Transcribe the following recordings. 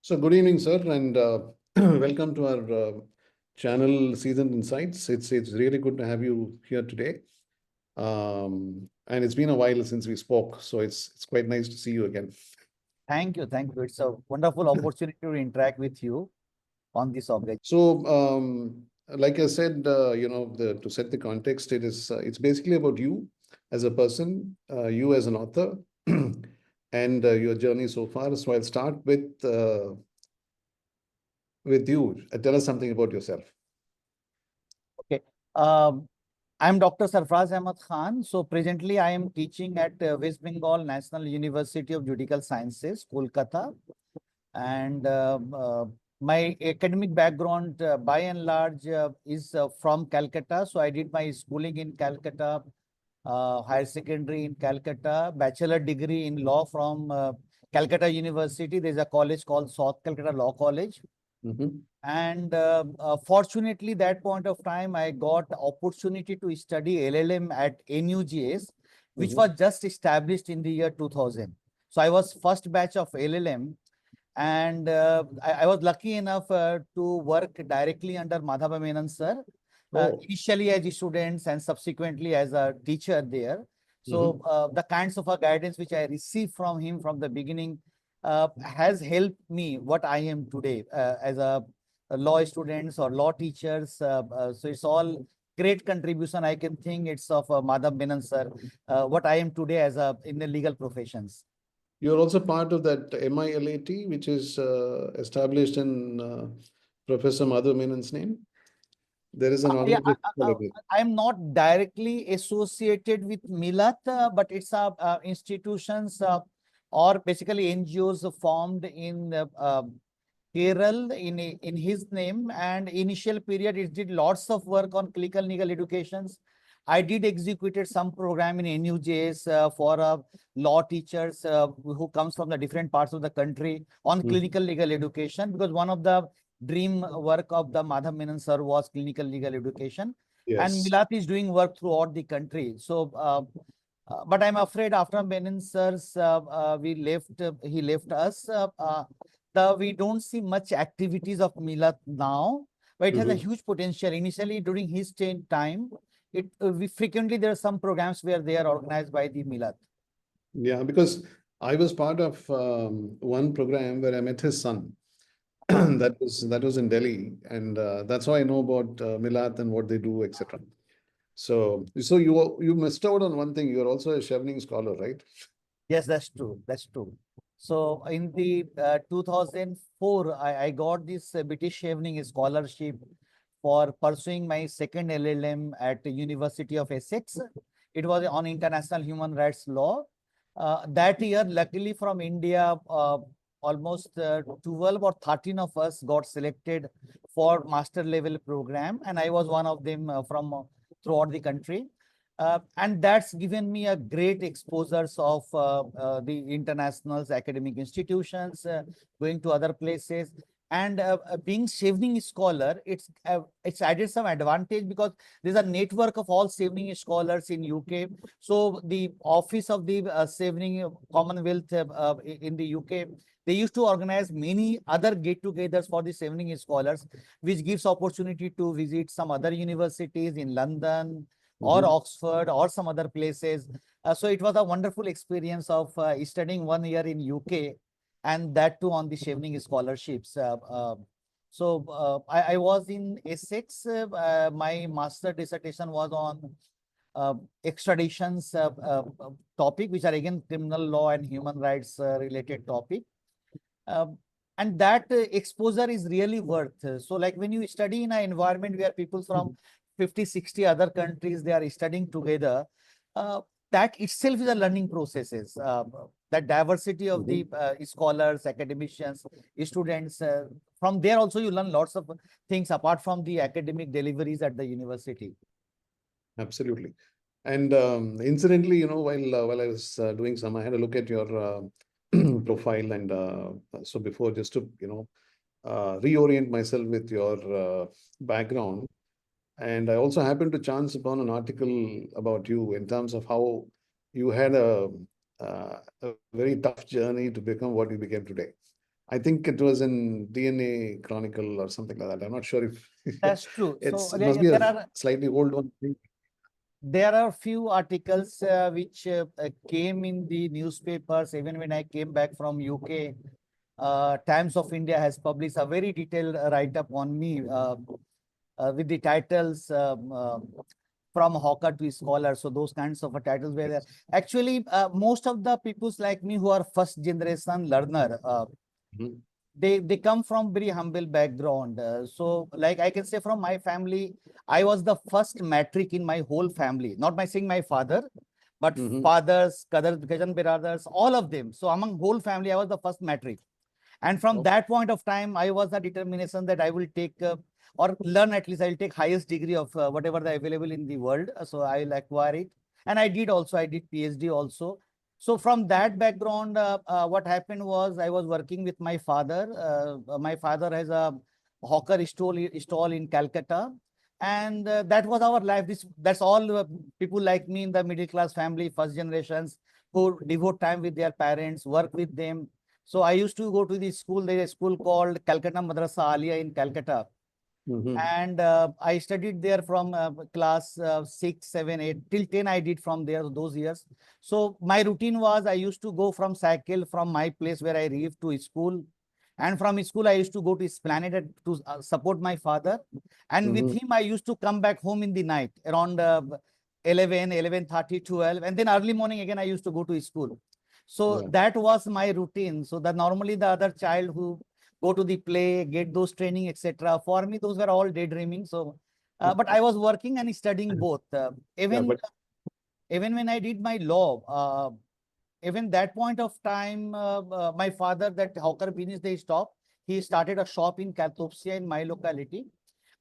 So, good evening, sir, and welcome to our channel Seasoned Insights. It's really good to have you here today. And it's been a while since we spoke, so it's quite nice to see you again. Thank you. Thank you. It's a wonderful opportunity to interact with you on this subject. So, like I said, to set the context, it's basically about you as a person, you as an author, and your journey so far. So, I'll start with you. Tell us something about yourself. Okay. Um, I'm Dr. Sarfaraz Ahmed Khan. So presently I am teaching at West Bengal National University of Judicial Sciences, Kolkata. And my academic background, by and large, is from Calcutta. So I did my schooling in Calcutta, higher secondary in Calcutta, bachelor degree in law from Calcutta University. There's a college called South Calcutta Law College. Mhm. And fortunately, that point of time, I got opportunity to study LLM at NUGS, which Mhm. was just established in the year 2000. So I was first batch of LLM, and I was lucky enough to work directly under Madhava Menon sir, Oh. initially as students and subsequently as a teacher there. Mhm. So the kinds of guidance which I received from him from the beginning has helped me what I am today as a law students or law teachers. So it's all great contribution. I can think it's of Madhav Menon sir, what I am today as a in the legal professions. You're also part of that MILAT, which is established in Professor Madhu Menon's name. There is an Yeah, organization called it. I'm not directly associated with Milat, but it's a institutions or basically NGOs formed in Kerala in his name. And initial period, it did lots of work on clinical legal educations. I did executed some program in NUJS for law teachers who comes from the different parts of the country on Mm. clinical legal education, because one of the dream work of the Madhav Menon sir was clinical legal education. And Yes. Milat is doing work throughout the country. So, but I'm afraid after Menon sir's, he left us. We don't see much activities of Milat now, but it has a Mhm. huge potential. Initially, during his time, we frequently there are some programs where they are organized by the Milat. Yeah, because I was part of one program where I met his son. Huh. That was in Delhi, and that's how I know about Milat and what they do, etc. So you missed out on one thing. You're also a Chevening scholar, right? Yes, that's true. That's true. So in the 2004, I got this British Evening Scholarship for pursuing my second LLM at the University of Essex. It was on international human rights law. That year, luckily from India, almost 12 or 13 of us got selected for master level program, and I was one of them from throughout the country. And that's given me a great exposures of the internationals, academic institutions, going to other places. And being Chevening scholar, it's added some advantage because there's a network of all Chevening scholars in UK. So the office of the Chevening Commonwealth in the UK, they used to organize many other get-togethers for the Chevening scholars, which gives opportunity to visit some other universities in London, or Mhm. Oxford, or some other places. So it was a wonderful experience of studying 1 year in UK, and that too on the Chevening scholarships. I was in Essex. My master dissertation was on uh, extraditions topic, which are again criminal law and human rights related topic. Um, and that exposure is really worth. So like when you study in an environment where people from 50, 60 other countries, they are studying together, uh, that itself is a learning processes. That diversity of Mhm. the scholars, academicians, students, from there also you learn lots of things apart from the academic deliveries at the university. Absolutely. And incidentally, while I was doing some, I had a look at your profile, and so before, just to reorient myself with your background, and I also happened to chance upon an article about you in terms of how you had a very tough journey to become what you became today. I think it was in DNA Chronicle or something like that. I'm not sure if That's true. So it must be a there are slightly old one. few articles which came in the newspapers even when I came back from UK. Times of India has published a very detailed write-up on me with the titles from hawker to scholar. So those kinds of titles were there. Actually, most of the peoples like me who are first generation learner, Mhm. they come from very humble background. So like I can say from my family, I was the first matric in my whole family. Not by saying my father, but Mhm. fathers, cousin brothers, all of them. So among whole family, I was the first matric. And from Oh. that point of time, I was a determination that I will take or learn at least I will take highest degree of whatever the available in the world. So I will acquire it. And I did also, I did PhD also. So from that background, what happened was I was working with my father. My father has a hawker stall in Calcutta. And that was our life. That's all people like me in the middle class family, first generations, who devote time with their parents, work with them. So I used to go to the school. There is a school called Calcutta Madrasa Alia in Calcutta. Mhm. And I studied there from class 6, 7, 8 till 10. I did from there those years. So my routine was I used to go from cycle from my place where I live to school. And from school, I used to go to Esplanade to support my father. And with Mhm. him, I used to come back home in the night around 11, 11:30, 12. And then early morning again, I used to go to school. So Yeah. that was my routine. So that normally the other child who go to the play, get those training, etc. For me, those were all daydreaming. So, but I was working and studying both. Yeah, Even but even when I did my law, even that point of time, my father, that hawker business, they stopped. He started a shop in Katopsia in my locality.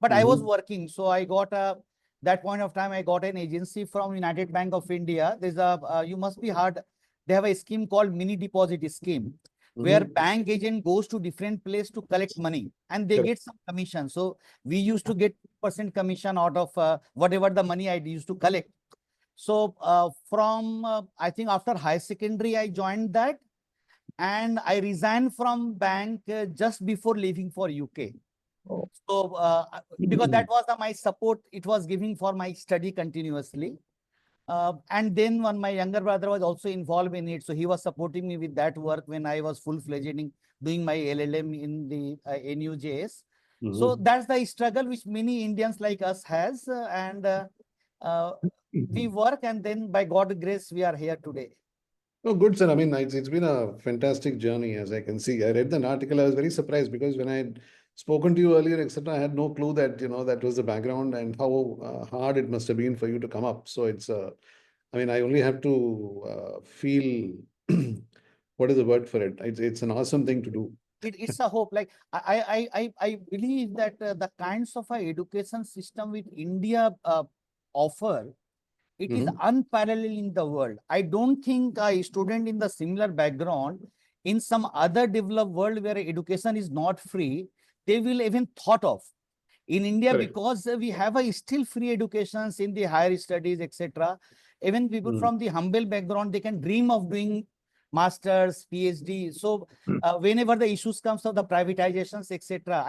But I was Mhm. working, so I got a that point of time I got an agency from United Bank of India. There's a you must be hard. They have a scheme called mini deposit scheme, where Mhm. bank agent goes to different place to collect money and they Correct. get some commission. So we used to get % commission out of whatever the money I used to collect. So from I think after higher secondary, I joined that and I resigned from bank just before leaving for UK. Oh. So because that was my support, it was giving for my study continuously. And then when my younger brother was also involved in it, so he was supporting me with that work when I was full-fledged in doing my LLM in the NUJS. So Mhm. that's the struggle which many Indians like us has, and uh, we work, and then by God's grace, we are here today. Oh, good, sir. I mean, it's been a fantastic journey, as I can see. I read an article. I was very surprised because when I had spoken to you earlier, etc., I had no clue that that was the background and how hard it must have been for you to come up. So it's I mean, I only have to feel what is the word for it? It's an awesome thing to do. It's a hope. Like I believe that the kinds of education system which India offer, it is Hmm. unparalleled in the world. I don't think a student in the similar background in some other developed world where education is not free, they will even thought of. In India, Correct. because we have a still free educations in the higher studies, etc. Even people Mm. from the humble background, they can dream of doing masters, PhD. So whenever the issues comes of the privatizations, etc.,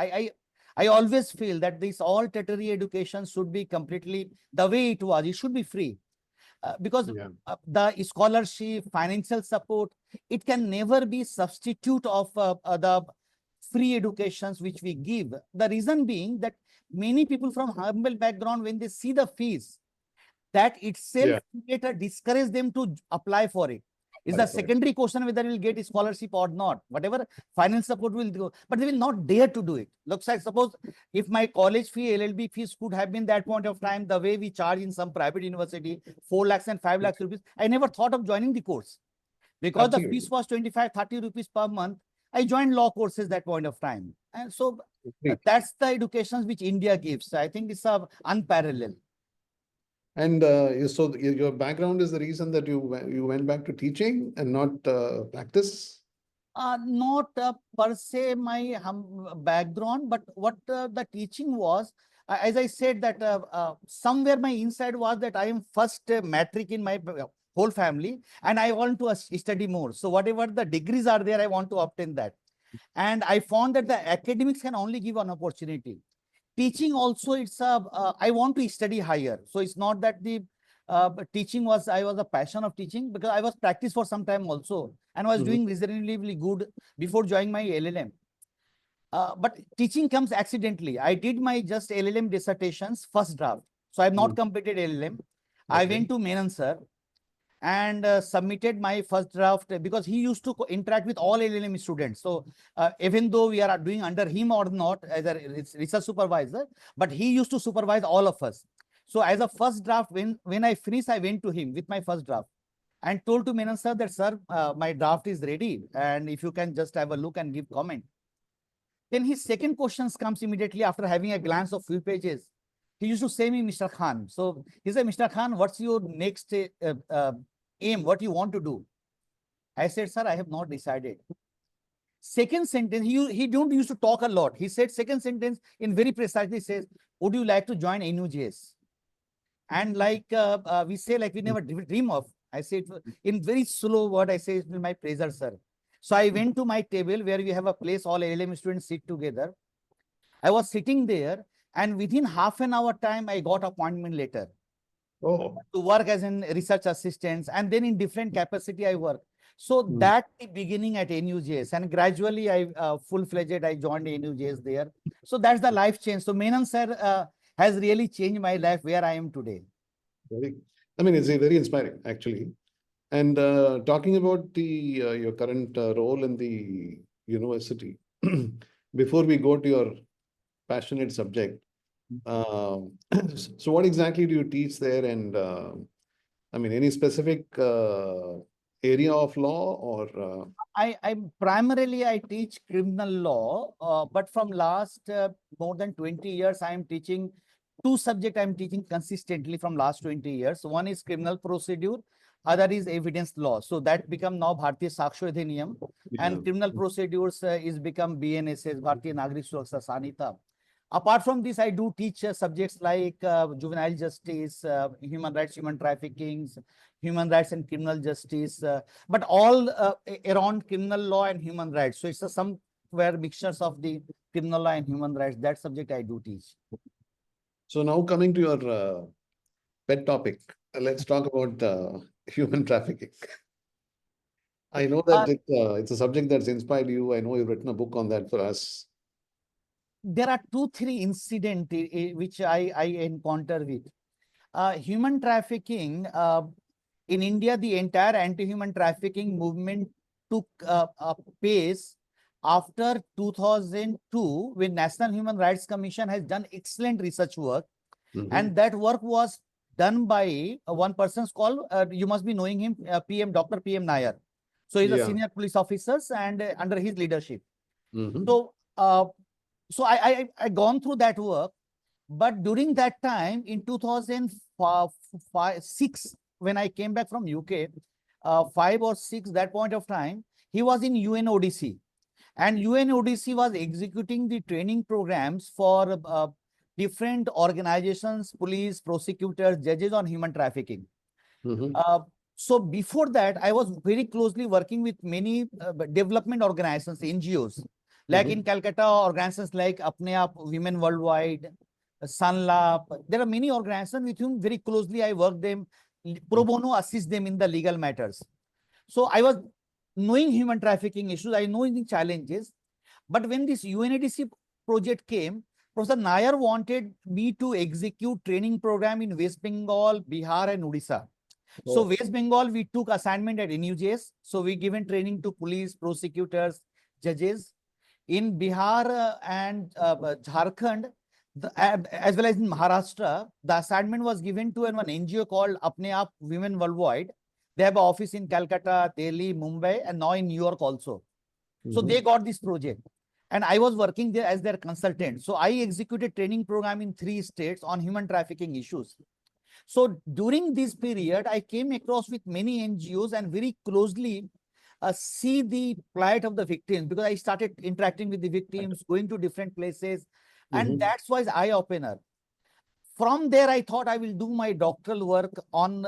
I always feel that this all tertiary education should be completely the way it was. It should be free because Yeah. the scholarship, financial support, it can never be substitute of the free educations which we give. The reason being that many people from humble background, when they see the fees, that itself Yeah. later discourage them to apply for it. Is the Apply for it. secondary question whether we'll get a scholarship or not. Whatever financial support will go, but they will not dare to do it. Looks like suppose if my college fee, LLB fees could have been that point of time the way we charge in some private university, 4 lakhs and 5 lakhs rupees, I never thought of joining the course because the fees Absolutely. was 25, 30 rupees per month. I joined law courses that point of time. And so Great. that's the education which India gives. I think it's unparalleled. And your background is the reason that you went back to teaching and not practice. Not per se my background, but what the teaching was, as I said that somewhere my inside was that I am first matric in my whole family and I want to study more. So whatever the degrees are there, I want to obtain that. And I found that the academics can only give an opportunity. Teaching also, I want to study higher. So it's not that the teaching was, I was a passion of teaching, because I was practiced for some time also and was doing reasonably good before joining my LLM. But teaching comes accidentally. I did my just LLM dissertations first draft. So I have not completed LLM. I went to Menon sir and submitted my first draft, because he used to interact with all LLM students. So even though we are doing under him or not as a research supervisor, but he used to supervise all of us. So as a first draft, when I finished, I went to him with my first draft and told to Menon sir that, sir, my draft is ready, and if you can just have a look and give comment. Then his second questions comes immediately after having a glance of few pages. He used to say me, Mr. Khan. So he said, Mr. Khan, what's your next aim? What you want to do? I said, sir, I have not decided. Second sentence, he don't used to talk a lot. He said second sentence in very precisely says, would you like to join NUJS? And like we say, like we never dream of. I said in very slow word, I say, it's my pleasure, sir. So I went to my table where we have a place, all LLM students sit together. I was sitting there, and within half an hour time, I got appointment letter to work as an research assistant, and then in different capacity I work. So that the beginning at NUJS, and gradually I full-fledged I joined NUJS there. So that's the life change. So Menon sir has really changed my life where I am today. I mean, it's very inspiring actually. And talking about the your current role in the university, before we go to your passionate subject, so what exactly do you teach there? And I mean, any specific area of law or? I primarily I teach criminal law, but from last more than 20 years, I am teaching two subjects. I am teaching consistently from last 20 years. One is criminal procedure, other is evidence law. So that become now Bharatiya Saksha Adhiniyam, and criminal procedures is become BNSS, Bharatiya Nagrik Suraksha Sanhita. Apart from this, I do teach subjects like juvenile justice, human rights, human trafficking, human rights and criminal justice, but all around criminal law and human rights. So it's somewhere mixtures of the criminal law and human rights. That subject I do teach. So now coming to your pet topic, let's talk about human trafficking. I know that it's a subject that's inspired you. I know you've written a book on that for us. There are 2-3 incidents which I encounter with. Human trafficking, in India, the entire anti-human trafficking movement took a pace after 2002, when National Human Rights Commission has done excellent research work. And that work was done by one person called, you must be knowing him, Dr. PM Nair. So he's a senior police officer, and under his leadership. So I gone through that work, but during that time in 2006, when I came back from UK, 5 or 6, that point of time, he was in UNODC, and UNODC was executing the training programs for different organizations, police, prosecutors, judges on human trafficking. So before that, I was very closely working with many development organizations, NGOs. Like in Calcutta, organizations like Apne Aap Women Worldwide, Sunlap. There are many organizations with whom very closely I work them, pro bono assist them in the legal matters. So I was knowing human trafficking issues, I know the challenges. But when this UNADC project came, Professor Nair wanted me to execute training program in West Bengal, Bihar, and Odisha. So West Bengal, we took assignment at NUJS. So we given training to police, prosecutors, judges. In Bihar and Jharkhand, as well as in Maharashtra, the assignment was given to an NGO called Apne Aap Women Worldwide. They have an office in Calcutta, Delhi, Mumbai, and now in New York also. So they got this project. And I was working there as their consultant. So I executed training program in 3 states on human trafficking issues. So during this period, I came across with many NGOs and very closely see the plight of the victims, because I started interacting with the victims, going to different places, and that's why it's eye-opener. From there, I thought I will do my doctoral work on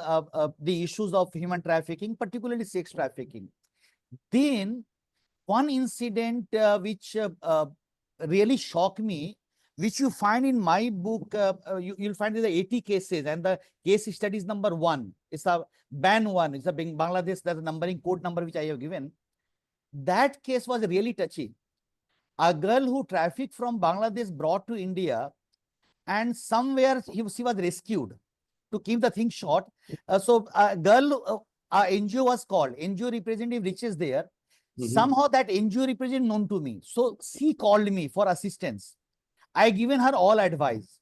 the issues of human trafficking, particularly sex trafficking. Then one incident which really shocked me, which you find in my book. You'll find the 80 cases, and the case studies number 1. It's a ban 1. It's a Bangladesh. There's a numbering code number which I have given. That case was really touchy. A girl who trafficked from Bangladesh brought to India, and somewhere she was rescued. To keep the thing short, so a girl, NGO was called. NGO representative reaches there. Somehow that NGO representative known to me. So she called me for assistance. I given her all advice.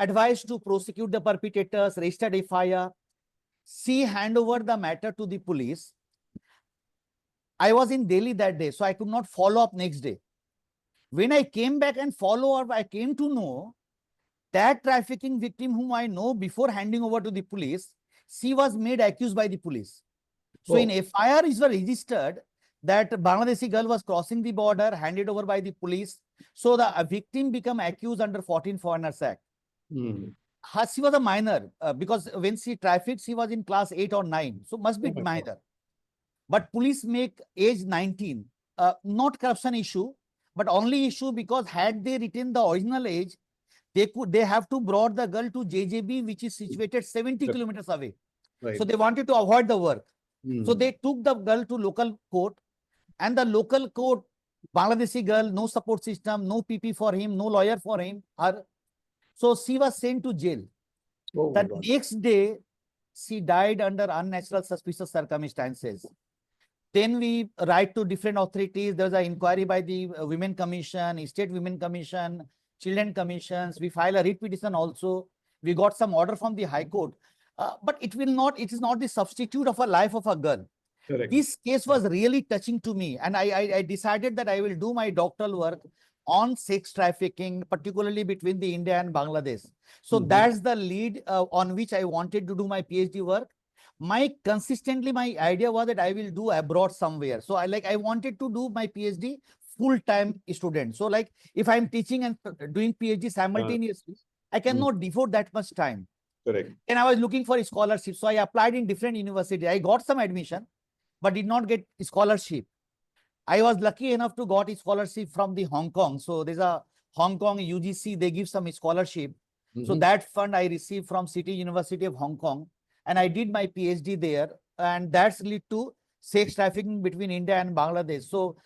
Advice to prosecute the perpetrators, registered FIR. She hand over the matter to the police. I was in Delhi that day, so I could not follow up next day. When I came back and follow up, I came to know that trafficking victim whom I know before handing over to the police, she was made accused by the police. So in FIR is registered that Bangladeshi girl was crossing the border, handed over by the police. So the victim become accused under 14 Foreigners Act. She was a minor because when she trafficked, she was in class 8 or 9. So must be minor. But police make age 19. Not corruption issue, but only issue because had they written the original age, they have to brought the girl to JJB, which is situated 70 kilometers away. So they wanted to avoid the work. So they took the girl to local court, and the local court, Bangladeshi girl, no support system, no PP for him, no lawyer for him. So she was sent to jail. The next day, she died under unnatural suspicious circumstances. Then we write to different authorities. There's an inquiry by the Women Commission, State Women Commission, Children Commissions. We file a writ petition also. We got some order from the High Court. But it is not the substitute of a life of a girl. Correct. This case was really touching to me. And I decided that I will do my doctoral work on sex trafficking, particularly between the India and Bangladesh. So that's the lead on which I wanted to do my PhD work. My idea was that I will do abroad somewhere. So I wanted to do my PhD full-time student. So like if I'm teaching and doing PhD simultaneously, I cannot devote that much time. Correct. And I was looking for a scholarship. So I applied in different universities. I got some admission, but did not get a scholarship. I was lucky enough to got a scholarship from the Hong Kong. So there's a Hong Kong UGC, they give some scholarship. So that fund I received from City University of Hong Kong. And I did my PhD there. And that's led to sex trafficking between India and Bangladesh. So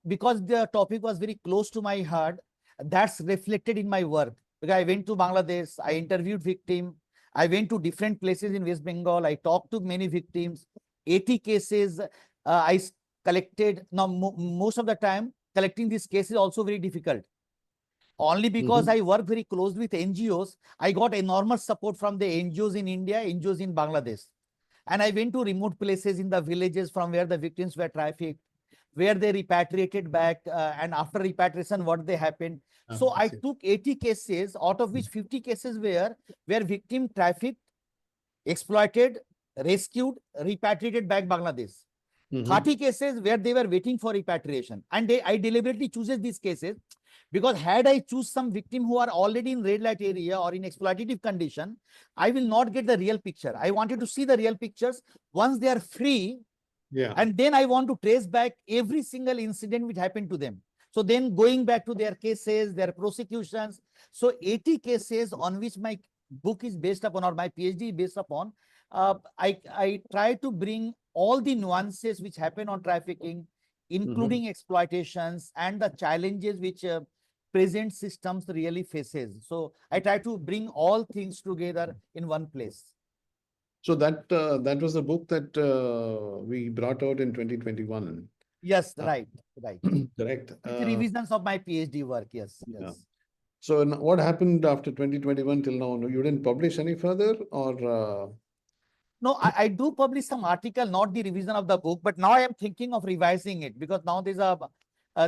because the topic was very close to my heart, that's reflected in my work. Because I went to Bangladesh, I interviewed victims, I went to different places in West Bengal, I talked to many victims, 80 cases I collected. Now, most of the time, collecting these cases is also very difficult. Only because I work very closely with NGOs, I got enormous support from the NGOs in India, NGOs in Bangladesh. And I went to remote places in the villages from where the victims were trafficked, where they repatriated back, and after repatriation, what they happened. So I took 80 cases, out of which 50 cases were victim trafficked, exploited, rescued, repatriated back Bangladesh. 30 cases where they were waiting for repatriation. And I deliberately chooses these cases because had I choose some victim who are already in red light area or in exploitative condition, I will not get the real picture. I wanted to see the real pictures once they are free. And then I want to trace back every single incident which happened to them. So then going back to their cases, their prosecutions. So 80 cases on which my book is based upon, or my PhD is based upon, I try to bring all the nuances which happen on trafficking, including exploitations and the challenges which present systems really faces. So I try to bring all things together in one place. So that was a book that we brought out in 2021. Yes, right. Correct. Revisions of my PhD work, yes. So what happened after 2021 till now? You didn't publish any further, or? No, I do publish some article, not the revision of the book, but now I am thinking of revising it because now there's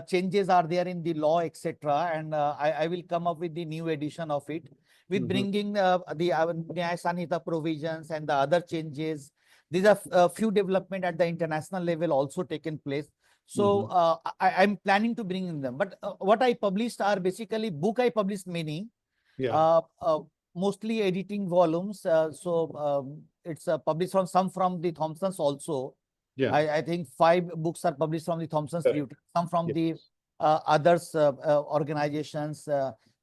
changes are there in the law, etc. And I will come up with the new edition of it with bringing the Nyaya Sanhita provisions and the other changes. These are a few development at the international level also taken place. So I'm planning to bring in them. But what I published are basically book I published many, mostly editing volumes. It's published from the Thompsons also. Yeah. I think 5 books are published from the Thomson's Correct. Beauty, some from the Yes. others organizations.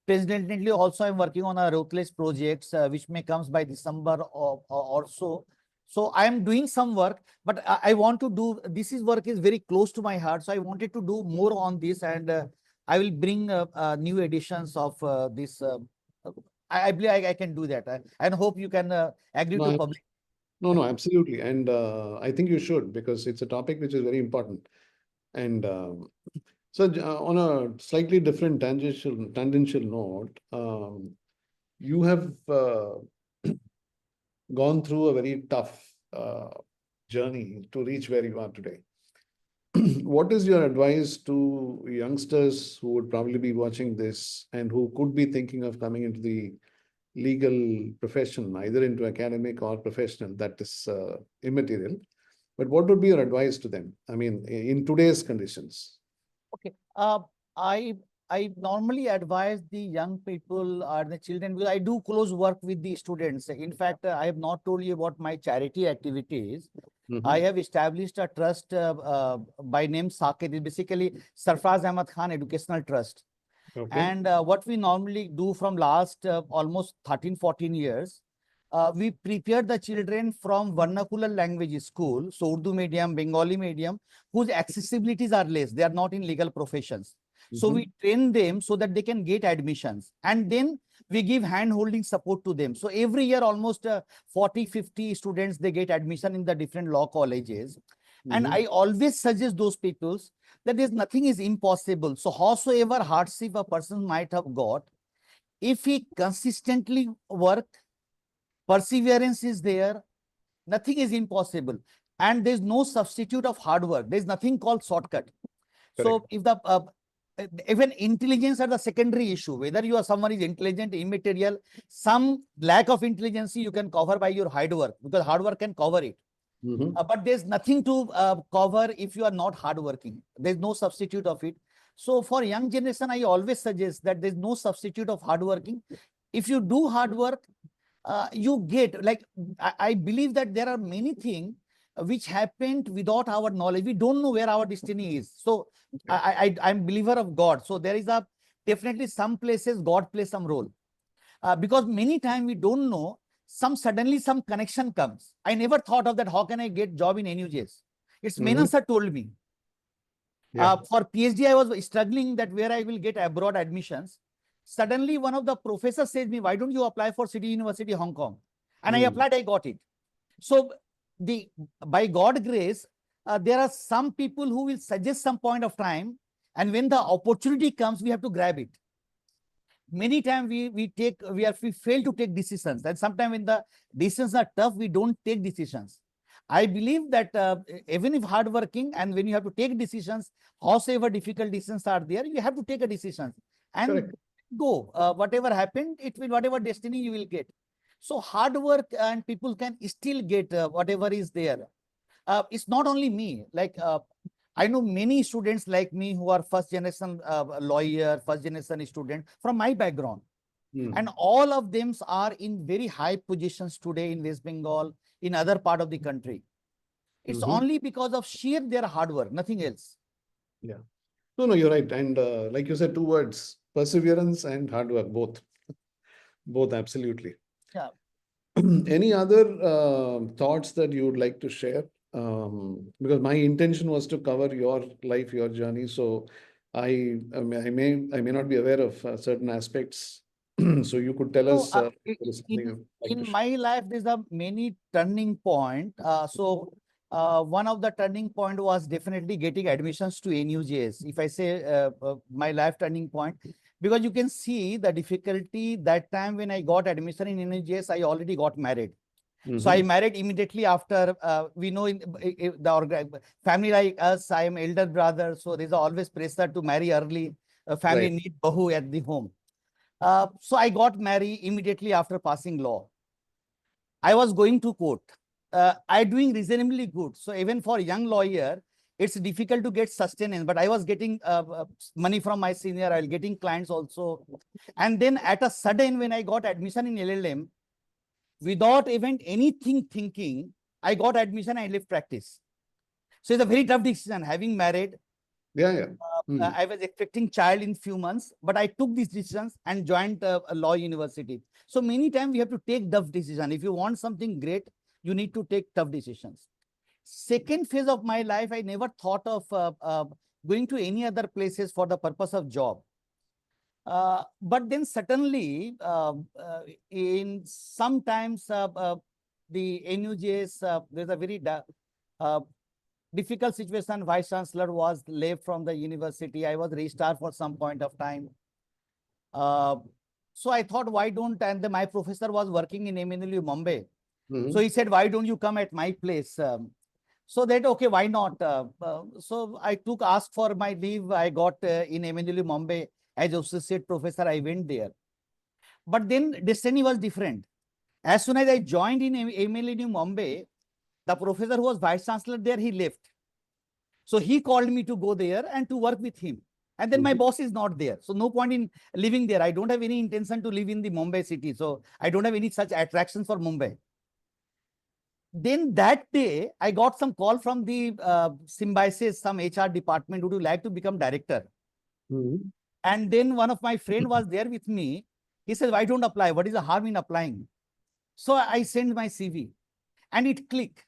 Presently, also I'm working on a Ruthless projects, which may comes by December or so. So I am doing some work, but I want to do this is work is very close to my heart. So I wanted to do more on this, and I will bring new editions of this. I believe I can do that, and hope you can agree to No, publish. no, absolutely. And I think you should, because it's a topic which is very important. And so, on a slightly different tangential note, you have gone through a very tough journey to reach where you are today. What is your advice to youngsters who would probably be watching this and who could be thinking of coming into the legal profession, either into academic or professional? That is immaterial. But what would be your advice to them? I mean, in today's conditions. Okay. I normally advise the young people or the children, because I do close work with the students. In fact, I have not told you about my charity activities. I have established a trust by name Saket. It's basically Sarfaraz Ahmed Khan Educational Trust. Okay. And what we normally do from last almost 13, 14 years, we prepare the children from vernacular language school, so Urdu medium, Bengali medium, whose accessibilities are less. They are not in legal professions. So we train them so that they can get admissions. And then we give hand-holding support to them. So every year, almost 40, 50 students, they get admission in the different law colleges. And I always suggest those people that there's nothing is impossible. So howsoever hardship a person might have got, if he consistently work, perseverance is there, nothing is impossible. And there's no substitute of hard work. There's nothing called shortcut. So Correct. if the even intelligence are the secondary issue, whether you are someone is intelligent, immaterial, some lack of intelligence you can cover by your hard work, because hard work can cover it. But there's nothing to cover if you are not hardworking. There's no substitute of it. So for young generation, I always suggest that there's no substitute of hardworking. If you do hard work, you get, like, I believe that there are many things which happened without our knowledge. We don't know where our destiny is. So I'm believer of God. So there is a definitely some places God plays some role. Because many times we don't know, suddenly some connection comes. I never thought of that. How can I get job in NUJs? It's Menon sir told me. For PhD, I was struggling that where I will get abroad admissions. Suddenly, one of the professors said me, why don't you apply for City University, Hong Kong? And I applied, I got it. So by God's grace, there are some people who will suggest some point of time. And when the opportunity comes, we have to grab it. Many times we fail to take decisions, and sometimes when the decisions are tough, we don't take decisions. I believe that even if hardworking, and when you have to take decisions, howsoever difficult decisions are there, you have to take a decision and go. Whatever happened, it will, whatever destiny you will get. So hard work, and people can still get whatever is there. It's not only me. Like I know many students like me who are first generation lawyer, first generation student from my background. And all of them are in very high positions today in West Bengal, in other part of the country. It's only because of sheer their hard work, nothing else. Yeah. No, you're right. And like you said, 2 words, perseverance and hard work, both. Both, absolutely. Yeah. Any other thoughts that you would like to share? Because my intention was to cover your life, your journey. So I may not be aware of certain aspects. So you could tell us if there is something you'd like to in share. my life, there's a many turning point. One of the turning point was definitely getting admissions to NUJS. If I say my life turning point, because you can see the difficulty that time when I got admission in NUJS, I already got married. So I married immediately after. We know in the family like us, I am elder brother, so there's always pressure to marry early. Family need bahu at the home. So I got married immediately after passing law. I was going to court. I doing reasonably good. So even for young lawyer, it's difficult to get sustenance. But I was getting money from my senior. I was getting clients also. And then at a sudden, when I got admission in LLM, without even anything thinking, I got admission. I left practice. So it's a very tough decision. Having married, Yeah. I was expecting child in few months, but I took these decisions and joined a law university. So many times we have to take tough decisions. If you want something great, you need to take tough decisions. Second phase of my life, I never thought of going to any other places for the purpose of job. But then suddenly, in sometimes the NUJs, there's a very difficult situation. Vice Chancellor was left from the university. I was registrar for some point of time. So I thought, why don't, and my professor was working in MNLU Mumbai. So he said, why don't you come at my place? So that, okay, why not? So I asked for my leave. I got in MNLU Mumbai as associate professor. I went there. But then destiny was different. As soon as I joined in MNLU Mumbai, the professor who was vice chancellor there, he left. So he called me to go there and to work with him. And then my boss is not there. So no point in living there. I don't have any intention to live in the Mumbai city. So I don't have any such attractions for Mumbai. Then that day, I got some call from the Symbiosis, some HR department, would you like to become director? And then one of my friend was there with me. He said, why don't apply? What is the harm in applying? So I sent my CV and it clicked.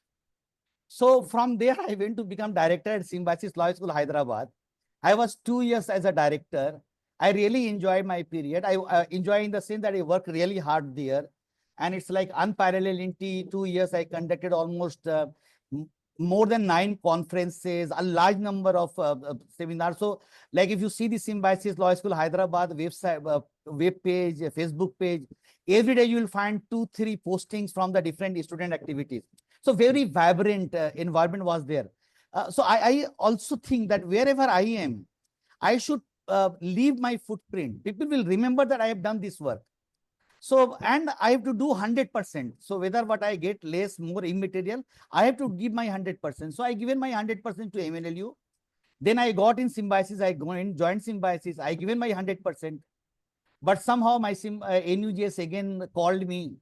So from there, I went to become director at Symbiosis Law School, Hyderabad. I was 2 years as a director. I really enjoyed my period. I enjoy in the sense that I worked really hard there. And it's like unparalleled in 2 years. I conducted almost more than 9 conferences, a large number of seminars. So like if you see the Symbiosis Law School, Hyderabad website, web page, Facebook page, every day you will find 2-3 postings from the different student activities. So very vibrant environment was there. So I also think that wherever I am, I should leave my footprint. People will remember that I have done this work. So, and I have to do 100%. So whether what I get less, more immaterial, I have to give my 100%. So I given my 100% to MNLU. Then I got in Symbiosis, I joined Symbiosis, I given my 100%. But somehow my NUJS again called me.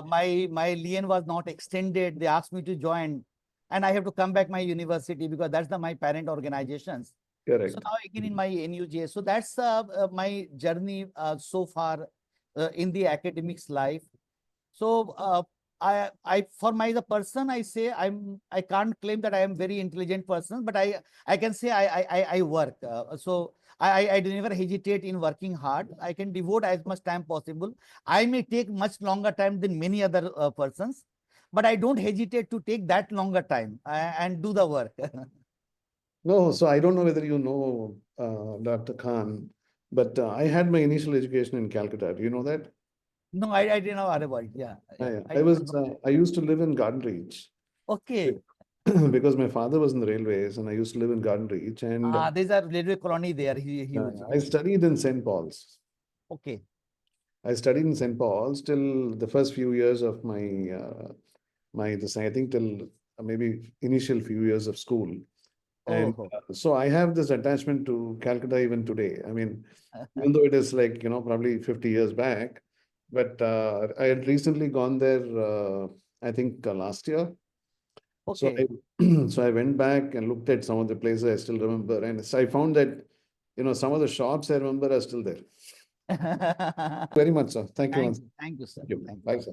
My lien was not extended. They asked me to join. And I have to come back my university because that's my parent organizations. Correct. So now again in my NUJS. So that's my journey so far in the academics life. So I for my the person, I say I can't claim that I am very intelligent person, but I can say I work. So I never hesitate in working hard. I can devote as much time possible. I may take much longer time than many other persons, but I don't hesitate to take that longer time and do the work. No, so I don't know whether you know Dr. Khan, but I had my initial education in Calcutta. Do you know that? No, I didn't know about it. Yeah. I used to live in Garden Reach. Okay. Because my father was in the railways and I used to live in Garden Reach. And there's a railway colony there. I studied in St. Paul's. Okay. I studied in St. Paul's till the first few years of my, I think till maybe initial few years of school. And so I have this attachment to Calcutta even today. I mean, even though it is like, probably 50 years back, but I had recently gone there, I think last year. Okay. So I went back and looked at some of the places I still remember. And so I found that, some of the shops I remember are still there. Very much, sir. Thank you once. Thank you, sir. Thank you. Thank you. Bye, sir.